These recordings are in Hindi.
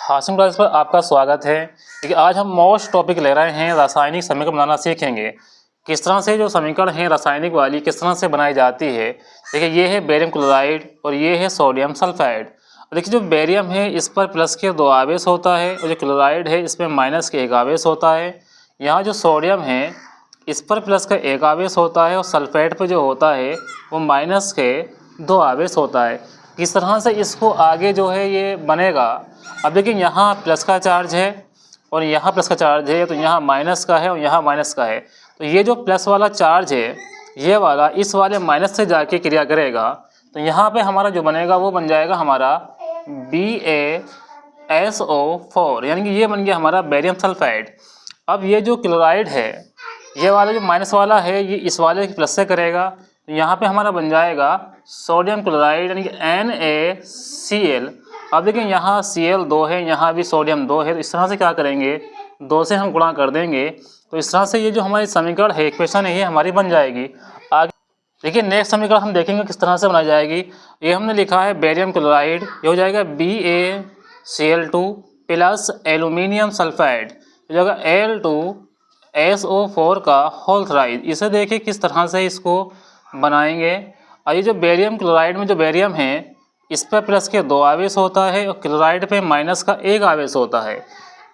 हाशिम क्लास पर आपका स्वागत है। देखिए आज हम मोस्ट टॉपिक ले रहे हैं, रासायनिक समीकरण बनाना सीखेंगे। किस तरह से जो समीकरण है रासायनिक वाली किस तरह से बनाई जाती है। देखिए ये है बेरियम क्लोराइड और ये है सोडियम सल्फाइड। देखिए जो बेरियम है इस पर प्लस के 2 आवेश होता है और जो क्लोराइड है इसमें माइनस के 1 आवेश होता है। यहाँ जो सोडियम है इस पर प्लस का 1 आवेश होता है और सल्फेट पर जो होता है वो माइनस के 2 आवेश होता है। किस तरह से इसको आगे जो है ये बनेगा। अब देखिए यहाँ प्लस का चार्ज है और यहाँ प्लस का चार्ज है, तो यहाँ माइनस का है और यहाँ माइनस का है। तो ये जो प्लस वाला चार्ज है ये वाला इस वाले माइनस से जाके क्रिया करेगा, तो यहाँ पे हमारा जो बनेगा वो बन जाएगा हमारा BaSO4, यानी कि ये बन गया हमारा बेरियम सल्फाइड। अब ये जो क्लोराइड है ये वाला जो माइनस वाला है ये इस वाले के प्लस से करेगा, तो यहाँ पे हमारा बन जाएगा सोडियम क्लोराइड यानी कि NaCl। अब देखिए यहाँ Cl 2 है, यहाँ भी सोडियम 2 है, तो इस तरह से क्या करेंगे 2 से हम गुणा कर देंगे, तो इस तरह से ये जो हमारी समीकरण है इक्वेशन है ये हमारी बन जाएगी। आगे देखिए नेक्स्ट समीकरण हम देखेंगे किस तरह से बनाई जाएगी। ये हमने लिखा है बेरियम क्लोराइड, ये हो जाएगा BaCl2 प्लस एल्यूमिनियम सल्फाइड, हो जाएगा Al2SO4 का होल थ्राइड। इसे देखिए किस तरह से इसको बनाएंगे। और ये जो बेरियम क्लोराइड में जो बेरियम है इस पर प्लस के 2 आवेश होता है और क्लोराइड पे माइनस का 1 आवेश होता है।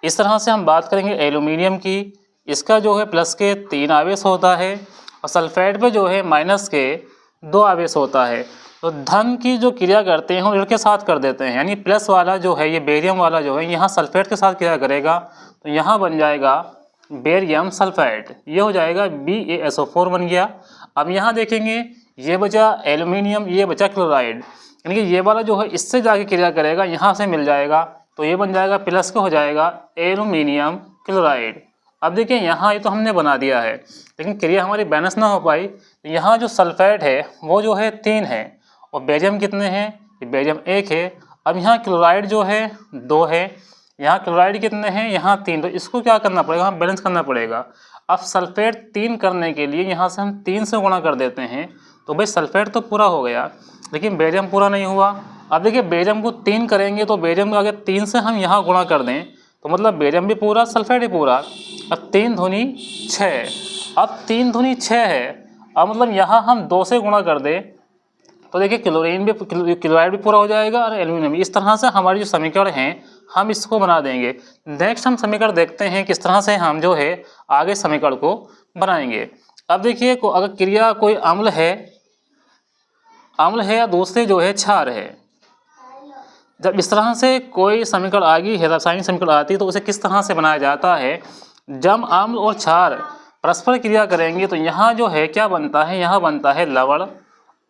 इस तरह से हम बात करेंगे एल्यूमिनियम की, इसका जो है प्लस के 3 आवेश होता है और सल्फेट पे जो है माइनस के 2 आवेश होता है। तो धन की जो क्रिया करते हैं हम ऋण के साथ कर देते हैं, यानी प्लस वाला जो है ये बेरियम वाला जो है यहाँ सल्फेट के साथ क्रिया करेगा, तो यहाँ बन जाएगा बेरियम सल्फाइड, ये हो जाएगा BaSO4 बन गया। अब यहाँ देखेंगे ये बचा एल्यूमिनियम, ये बचा क्लोराइड, यानी कि ये वाला जो है इससे जाके क्रिया करेगा, यहाँ से मिल जाएगा, तो ये बन जाएगा प्लस का हो जाएगा एल्यूमिनियम क्लोराइड। अब देखिए यहाँ ये तो हमने बना दिया है, लेकिन क्रिया हमारी बैलेंस ना हो पाई। तो यहाँ जो सल्फेट है वो जो है 3 है और बेरियम कितने हैं, बेरियम 1 है। अब यहाँ क्लोराइड जो है 2 है, यहाँ क्लोराइड कितने हैं, यहाँ 3, तो इसको क्या करना पड़ेगा, हम बैलेंस करना पड़ेगा। अब सल्फेट 3 करने के लिए यहाँ से हम 3 से गुणा कर देते हैं, तो भाई सल्फेट तो पूरा हो गया लेकिन बेरियम पूरा नहीं हुआ। अब देखिए बेरियम को 3 करेंगे तो बेरियम को अगर 3 से हम यहाँ गुणा कर दें तो मतलब बेरियम भी पूरा सल्फेट भी पूरा। अब 3 दूनी 6, अब 3 दूनी 6 है, अब मतलब यहाँ हम 2 से गुणा कर दें तो देखिए क्लोराइड भी पूरा हो जाएगा और एल्यूमिनियम भी। इस तरह से हमारी जो समीकरण हैं हम इसको बना देंगे। नेक्स्ट हम समीकरण देखते हैं किस तरह से हम जो है आगे समीकरण को बनाएंगे। अब देखिए अगर क्रिया कोई अम्ल है या दूसरे जो है क्षार है, जब इस तरह से कोई समीकरण आ गई है, रासायनिक समीकरण आती है, तो उसे किस तरह से बनाया जाता है। जब अम्ल और क्षार परस्पर क्रिया करेंगे तो यहाँ जो है क्या बनता है, यहाँ बनता है लवण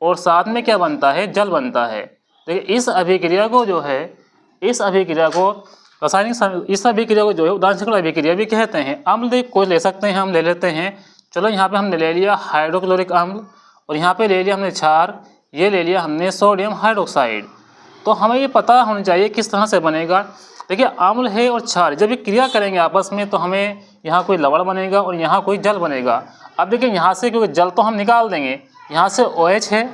और साथ में क्या बनता है, जल बनता है। देखिए इस अभिक्रिया को जो है इस अभिक्रिया को जो है उदाहरण अभिक्रिया भी कहते हैं। अम्ल देख कोई ले सकते हैं, हम ले लेते हैं। चलो यहाँ पे हमने ले लिया हाइड्रोक्लोरिक अम्ल और यहाँ पे ले लिया हमने क्षार, ये ले लिया हमने सोडियम हाइड्रोक्साइड। तो हमें ये पता होना चाहिए किस तरह से बनेगा। देखिए अम्ल है और क्षार जब ये क्रिया करेंगे आपस में तो हमें यहाँ कोई लवण बनेगा और यहाँ कोई जल बनेगा। अब देखिए यहाँ से क्योंकि जल तो हम निकाल देंगे, यहाँ से OH है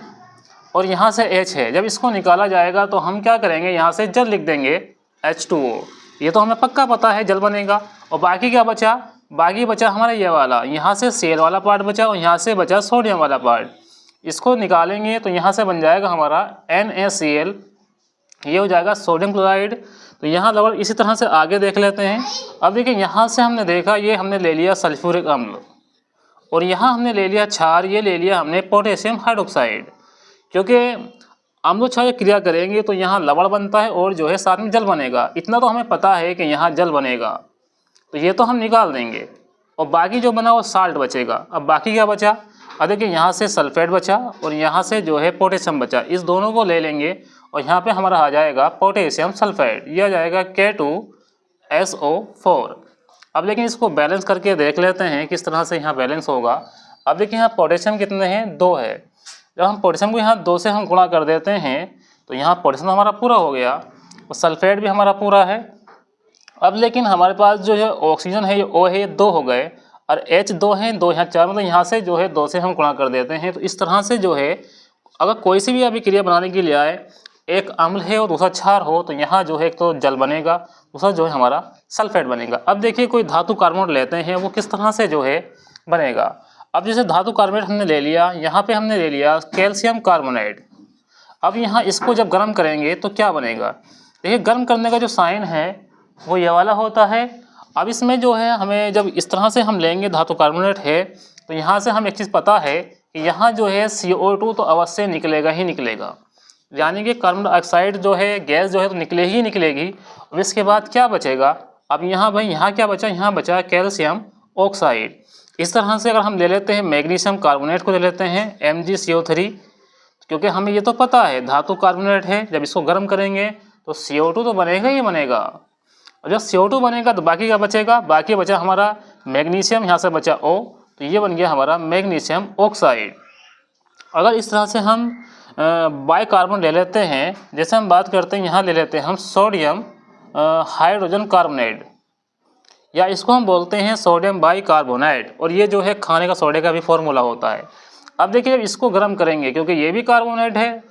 और यहाँ से H है, जब इसको निकाला जाएगा तो हम क्या करेंगे यहाँ से जल लिख देंगे H2O, ये तो हमें पक्का पता है जल बनेगा। और बाकी क्या बचा, बाकी बचा हमारा ये वाला, यहाँ से Cl वाला पार्ट बचा और यहाँ से बचा सोडियम वाला पार्ट। इसको निकालेंगे तो यहाँ से बन जाएगा हमारा NaCl, ये हो जाएगा सोडियम क्लोराइड। तो यहाँ लवण इसी तरह से आगे देख लेते हैं। अब देखिए यहाँ से हमने देखा ये हमने ले लिया सल्फ्यूरिक अम्ल और यहाँ हमने ले लिया क्षार, ये ले लिया हमने पोटेशियम हाइड्रोक्साइड। क्योंकि अम्ल क्षार क्रिया करेंगे तो यहाँ लवण बनता है और जो है साथ में जल बनेगा, इतना तो हमें पता है कि यहाँ जल बनेगा, तो ये तो हम निकाल देंगे और बाकी जो बना वो साल्ट बचेगा। अब बाकी क्या बचा, अब देखिए यहाँ से सल्फेट बचा और यहाँ से जो है पोटेशियम बचा, इस दोनों को ले लेंगे और यहाँ पे हमारा आ जाएगा पोटेशियम सल्फाइड, ये आ जाएगा K2SO4। अब लेकिन इसको बैलेंस करके देख लेते हैं किस तरह से यहाँ बैलेंस होगा। अब देखिए यहाँ पोटेशियम कितने हैं, 2 है। जब हम पोटेशियम को यहाँ 2 से हम गुणा कर देते हैं तो यहाँ पोटेशियम हमारा पूरा हो गया और सल्फेट भी हमारा पूरा है। अब लेकिन हमारे पास जो है ऑक्सीजन है ये O है, ये 2 हो गए और H 2 हैं, 2 यहाँ 4, मतलब यहाँ से जो है 2 से हम गुणा कर देते हैं। तो इस तरह से जो है अगर कोई सी भी अभिक्रिया बनाने के लिए आए एक अम्ल है और दूसरा क्षार हो तो यहाँ जो है एक तो जल बनेगा, दूसरा जो है हमारा सल्फेट बनेगा। अब देखिए कोई धातु कार्बोनेट लेते हैं वो किस तरह से जो है बनेगा। अब जैसे धातु कार्बोनेट हमने ले लिया, यहाँ पे हमने ले लिया कैल्शियम कार्बोनेट। अब यहाँ इसको जब गर्म करेंगे तो क्या बनेगा, देखिए गर्म करने का जो साइन है वो ये वाला होता है। अब इसमें जो है हमें जब इस तरह से हम लेंगे धातु कार्बोनेट है तो यहाँ से हम एक चीज़ पता है कि यहाँ जो है CO2 तो अवश्य निकलेगा ही निकलेगा, यानी कि कार्बन डाइऑक्साइड जो है गैस जो है तो निकले ही निकलेगी। अब इसके बाद क्या बचेगा, अब यहाँ भाई यहाँ क्या बचा, यहाँ बचा कैल्शियम ऑक्साइड। इस तरह से अगर हम ले लेते हैं मैग्नीशियम कार्बोनेट को ले लेते हैं MgCO3, क्योंकि हमें ये तो पता है धातु कार्बोनेट है, जब इसको गर्म करेंगे तो CO2 तो बनेगा ही बनेगा। और जब CO2 बनेगा तो बाकी क्या बचेगा, बाकी बचा हमारा मैग्नीशियम, यहाँ से बचा O, तो ये बन गया हमारा मैग्नीशियम ऑक्साइड। अगर इस तरह से हम बाइकार्बोनेट ले लेते हैं, जैसे हम बात करते हैं यहाँ ले लेते हैं हम सोडियम हाइड्रोजन कार्बोनेट, या इसको हम बोलते हैं सोडियम बाइकार्बोनेट, और ये जो है खाने का सोडे का भी फॉर्मूला होता है। अब देखिए जब इसको गर्म करेंगे, क्योंकि ये भी कार्बोनेट है,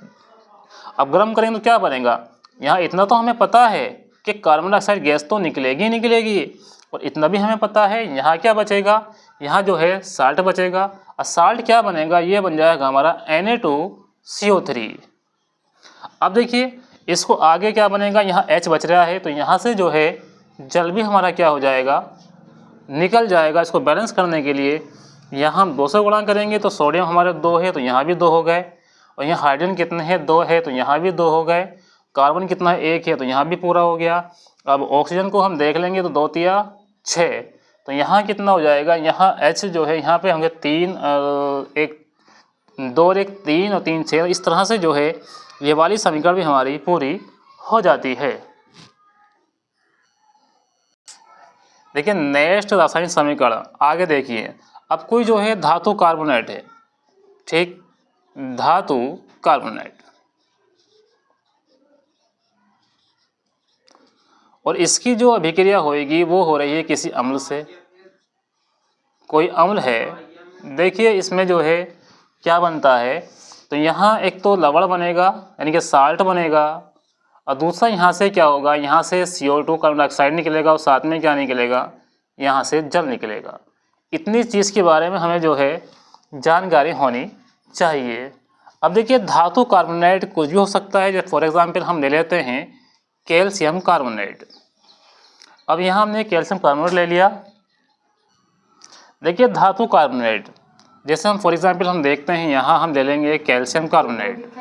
अब गर्म करेंगे तो क्या बनेगा, यहाँ इतना तो हमें पता है कि कार्बन डाइऑक्साइड गैस तो निकलेगी निकलेगी, और इतना भी हमें पता है यहाँ क्या बचेगा, यहाँ जो है साल्ट बचेगा। और साल्ट क्या बनेगा, ये बन जाएगा हमारा Na2CO3। अब देखिए इसको आगे क्या बनेगा, यहाँ H बच रहा है तो यहाँ से जो है जल भी हमारा क्या हो जाएगा, निकल जाएगा। इसको बैलेंस करने के लिए यहाँ हम 2 से गुणा करेंगे तो सोडियम हमारे 2 है तो यहाँ भी 2 हो गए, और यहाँ हाइड्रोजन कितने हैं 2 है तो यहाँ भी 2 हो गए, कार्बन कितना है 1 है तो यहाँ भी पूरा हो गया। अब ऑक्सीजन को हम देख लेंगे तो 2 तिया 6, तो यहाँ कितना हो जाएगा, यहाँ H जो है यहाँ पे होंगे 3 1 2 और 1 3 और 3 6, इस तरह से जो है ये वाली समीकरण भी हमारी पूरी हो जाती है। देखिए नेक्स्ट रासायनिक समीकरण आगे देखिए। अब कोई जो है धातु कार्बोनेट है, ठीक, धातु कार्बोनेट, और इसकी जो अभिक्रिया होगी वो हो रही है किसी अम्ल से, कोई अम्ल है। देखिए इसमें जो है क्या बनता है, तो यहाँ एक तो लवण बनेगा यानी कि साल्ट बनेगा, और दूसरा यहाँ से क्या होगा, यहाँ से CO2 कार्बन डाइऑक्साइड निकलेगा, और साथ में क्या निकलेगा, यहाँ से जल निकलेगा। इतनी चीज़ के बारे में हमें जो है जानकारी होनी चाहिए। अब देखिए धातु कार्बोनेट कुछ भी हो सकता है, जैसे फॉर एग्जांपल हम ले लेते हैं कैल्शियम कार्बोनेट। अब यहाँ हमने कैल्शियम कार्बोनेट ले लिया। देखिए धातु कार्बोनेट, जैसे हम फॉर एग्जांपल हम देखते हैं यहाँ हम ले लेंगे कैल्शियम कार्बोनेट।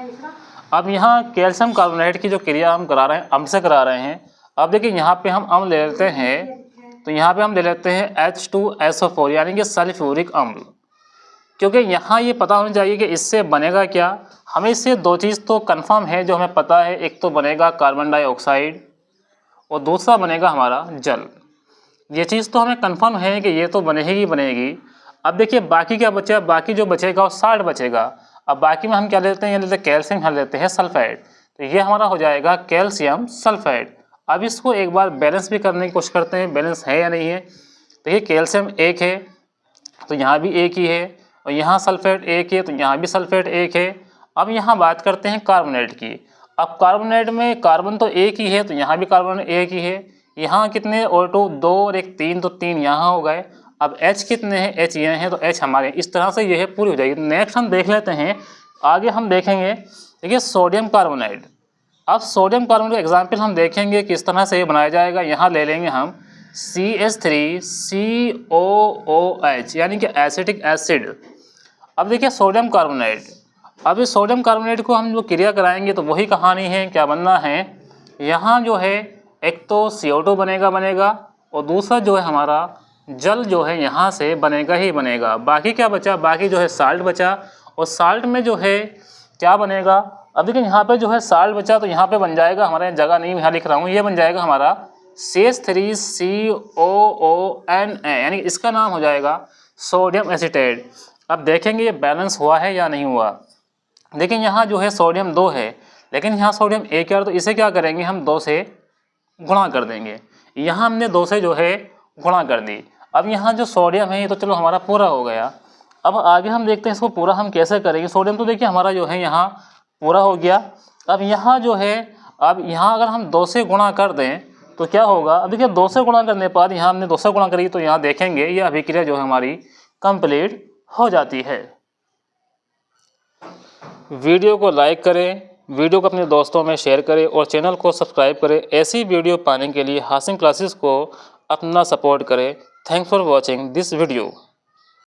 अब यहाँ कैल्शियम कार्बोनेट की जो क्रिया हम करा रहे हैं अम्ल से करा रहे हैं। अब देखिए यहाँ पे हम अम्ल ले लेते हैं, तो यहाँ पे हम ले लेते हैं H2SO4 यानी कि सल्फ्यूरिक अम्ल, क्योंकि यहाँ ये पता होना चाहिए कि इससे बनेगा क्या। हमें इससे 2 चीज़ तो कंफर्म है जो हमें पता है, एक तो बनेगा कार्बन डाइऑक्साइड और दूसरा बनेगा हमारा जल। ये चीज़ तो हमें कंफर्म है कि ये तो बनेगी बनेगी। अब देखिए बाकी क्या बचा, बाकी जो बचेगा वो साल्ट बचेगा। अब बाकी में हम क्या लेते हैं, ये लेते हैं कैल्शियम, यहाँ लेते हैं सल्फाइड, तो ये हमारा हो जाएगा कैल्शियम सल्फाइड। अब इसको एक बार बैलेंस भी करने की कोशिश करते हैं, बैलेंस है या नहीं है। तो ये कैल्शियम 1 है तो यहाँ भी 1 ही है, और यहाँ सल्फेट 1 है तो यहाँ भी सल्फेट 1 है। अब यहाँ बात करते हैं कार्बोनेट की। अब कार्बोनेट में कार्बन तो 1 ही है तो यहाँ भी कार्बन 1 ही है। यहाँ कितने O2 2 और 1 3, तो 3 यहाँ हो गए। अब H कितने हैं, H ये हैं तो H हमारे, इस तरह से ये है पूरी हो जाएगी। नेक्स्ट हम देख लेते हैं, आगे हम देखेंगे देखिए सोडियम कार्बोनेट। अब सोडियम कार्बोनेट का एग्जाम्पल हम देखेंगे किस तरह से ये बनाया जाएगा। यहाँ ले लेंगे हम CH3COOH यानी कि एसिटिक एसिड। अब देखिए सोडियम कार्बोनेट, अब इस सोडियम कार्बोनेट को हम जो क्रिया कराएंगे तो वही कहानी है, क्या बनना है, यहाँ जो है एक तो CO2 बनेगा और दूसरा जो है हमारा जल जो है यहाँ से बनेगा ही बनेगा। बाकी क्या बचा, बाकी जो है साल्ट बचा, और साल्ट में जो है क्या बनेगा। अब देखिए यहाँ पे जो है साल्ट बचा तो यहाँ पे बन जाएगा, हमारे जगह नहीं यहाँ लिख रहा हूँ, ये बन जाएगा हमारा CH3COONA यानी इसका नाम हो जाएगा सोडियम एसीटेट। अब देखेंगे ये बैलेंस हुआ है या नहीं हुआ। देखिए यहाँ जो है सोडियम 2 है लेकिन यहाँ सोडियम 1 है, तो इसे क्या करेंगे हम 2 से गुणा कर देंगे। यहाँ हमने 2 से जो है गुणा कर दी। अब यहाँ जो सोडियम है ये तो चलो हमारा पूरा हो गया। अब आगे हम देखते हैं इसको पूरा हम कैसे करेंगे। सोडियम तो देखिए हमारा जो है यहाँ पूरा हो गया। अब यहाँ जो है, अब यहाँ अगर हम 2 से गुणा कर दें तो क्या होगा। अब देखिए 2 से गुणा करने पर यहाँ हमने 2 से गुणा करी तो यहाँ देखेंगे ये अभिक्रिया जो है हमारी कंप्लीट हो जाती है। वीडियो को लाइक करें, वीडियो को अपने दोस्तों में शेयर करें और चैनल को सब्सक्राइब करें। ऐसी वीडियो पाने के लिए हासिम क्लासेस को अपना सपोर्ट करें। Thanks for watching this video.